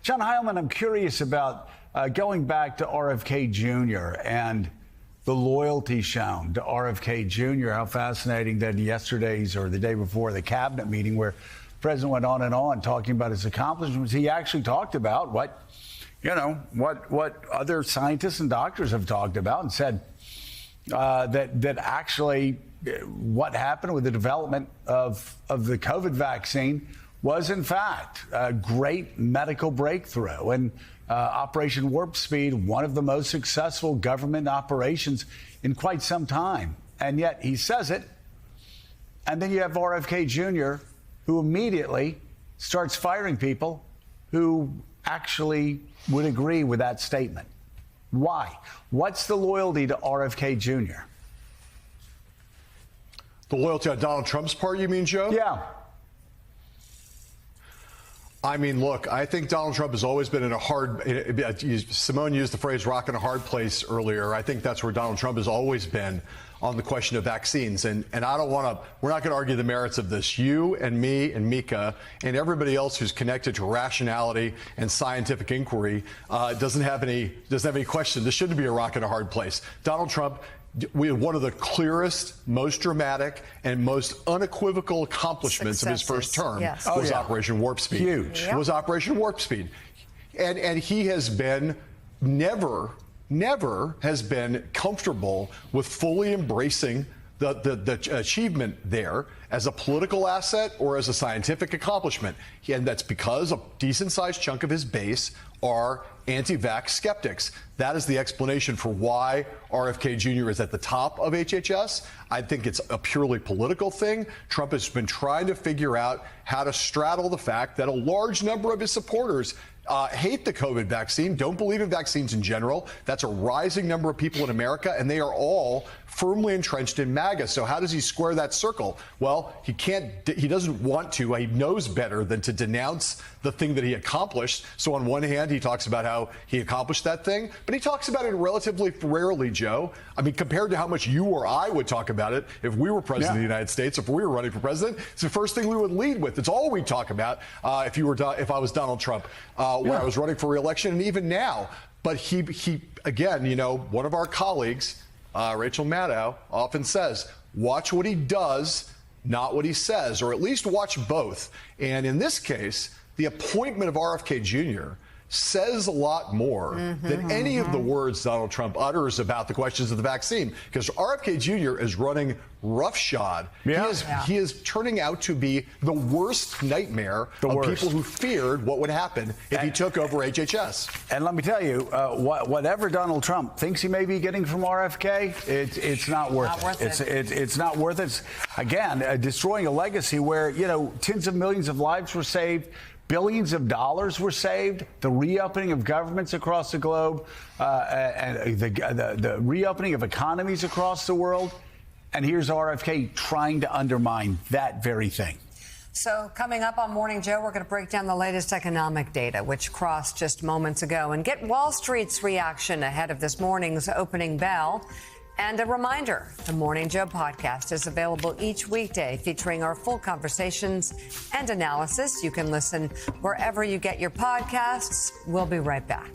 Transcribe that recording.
John Heilemann, I'm curious about going back to RFK Jr. and the loyalty shown to RFK Jr. How fascinating that yesterday's or the day before the cabinet meeting where the president went on and on talking about his accomplishments. He actually talked about what other scientists and doctors have talked about and said that actually what happened with the development of the COVID vaccine was, in fact, a great medical breakthrough. And Operation Warp Speed, one of the most successful government operations in quite some time. And yet he says it. And then you have RFK Jr., who immediately starts firing people who actually would agree with that statement. Why? What's the loyalty to RFK Jr.? The loyalty on Donald Trump's part, you mean, Joe? Yeah. I mean, look, I think Donald Trump has always been in a hard, Simone used the phrase rock in a hard place earlier. I think that's where Donald Trump has always been on the question of vaccines. And I don't want to, we're not going to argue the merits of this. You and me and Mika and everybody else who's connected to rationality and scientific inquiry doesn't have any question. This shouldn't be a rock in a hard place. Donald Trump, we had one of the clearest, most dramatic, and most unequivocal accomplishments of his first term was Operation Warp Speed. Huge. Yep. Was Operation Warp Speed. And he has been never has been comfortable with fully embracing the achievement there as a political asset or as a scientific accomplishment. And that's because a decent-sized chunk of his base are anti-vax skeptics. That is the explanation for why RFK Jr. is at the top of HHS. I think it's a purely political thing. Trump has been trying to figure out how to straddle the fact that a large number of his supporters hate the COVID vaccine, don't believe in vaccines in general. That's a rising number of people in America, and they are all firmly entrenched in MAGA. So how does he square that circle? Well, he doesn't want to. He knows better than to denounce the thing that he accomplished. So on one hand, he talks about how he accomplished that thing, but he talks about it relatively rarely, Joe. I mean, compared to how much you or I would talk about it if we were president of the United States, if we were running for president, it's the first thing we would lead with. It's all we talk about if I was Donald Trump when I was running for re-election, and even now. But he again, one of our colleagues, Rachel Maddow, often says, watch what he does, not what he says, or at least watch both. And in this case, the appointment of RFK Jr. says a lot more than any of the words Donald Trump utters about the questions of the vaccine, because RFK Jr. is running roughshod. He is turning out to be the worst nightmare of people who feared what would happen if he took over HHS. And let me tell you, whatever Donald Trump thinks he may be getting from RFK, it's not worth it. It's not worth it. Again, destroying a legacy where, tens of millions of lives were saved, billions of dollars were saved, the reopening of governments across the globe, and the reopening of economies across the world. And here's RFK trying to undermine that very thing. So coming up on Morning Joe, we're going to break down the latest economic data, which crossed just moments ago, and get Wall Street's reaction ahead of this morning's opening bell. And a reminder, the Morning Joe podcast is available each weekday, featuring our full conversations and analysis. You can listen wherever you get your podcasts. We'll be right back.